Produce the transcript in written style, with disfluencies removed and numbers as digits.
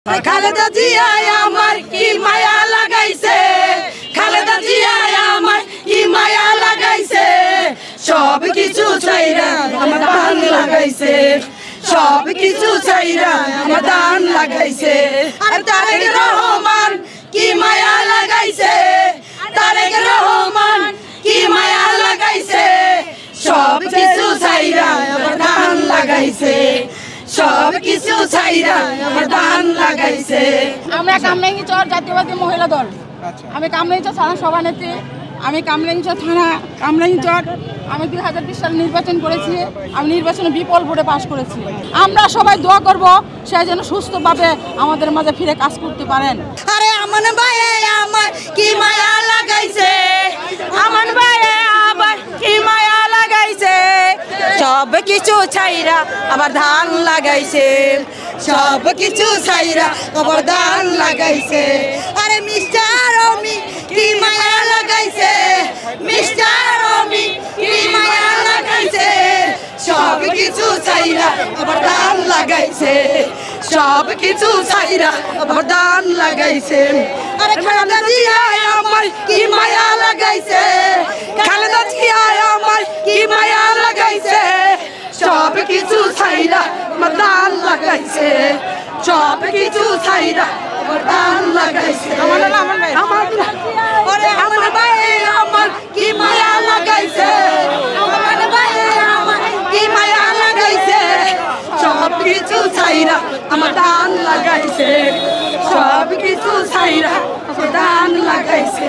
খালেদা জিয়া আমার কি মায়া লাগাইছে, খালেদা জিয়া আমার কি মায়া লাগাইছে, সব কিছু চাইরা আমার দান লাগাইছে, সব কিছু চাইরা আমার দান লাগাইছে। আর তারেক রহমান কি মায়া লাগাইছে, তারেক রহমান কি মায়া লাগাইছে, সব কিছু চাইরা আমার দান লাগাইছে, সব কিছু চাইরা আমার দান লাগাইছে। আমরা কামরাঙ্গীরচর জাতীয়বাদী মহিলা দল, আমি কামরাঙ্গীরচর থানা সভানেত্রী, আমি কামরাঙ্গীরচর থানা কামরাঙ্গীরচর আমি 2020 সালে নির্বাচন করেছি, আমি নির্বাচনে বিপুল ভোটে পাশ করেছি। আমরা সবাই দোয়া করব সে যেন সুস্থভাবে আমাদের মাঝে ফিরে কাজ করতে পারেন। আরে আমান ভাই আমার কি মায়া লাগাইছে, আমান ভাই আবার কি মায়া লাগাইছে, সব কিছু চাইরা আবার ধান লাগাইছে, সব কিছু চাইরা আবার ধান লাগাইছে। আরে মিস্টার অমি কি মায়া লাগাইছে, মিস্টার অমি কি মায়া লাগাইছে, সব কিছু চাইরা আবার ধান লাগাইছে, সব কিছু চাইরা আবার ধান লাগাইছে। আরে খালেদা জিয়া আমার কি মায়া লাগাইছে, খালেদা জিয়া আমার কি মায়া লাগাইছে, সব কিছু চাইরা আমার ধান লাগাইছে, সব কিছু চাইরা আমার ধান লাগাইছে। আমার ভাই আমার কি মায়া লাগাইছে, আমার ভাই আমার কি মায়া লাগাইছে, সব কিছু চাইরা আমার ধান লাগাইছে, সব কিছু চাইরা আমার ধান লাগাইছে।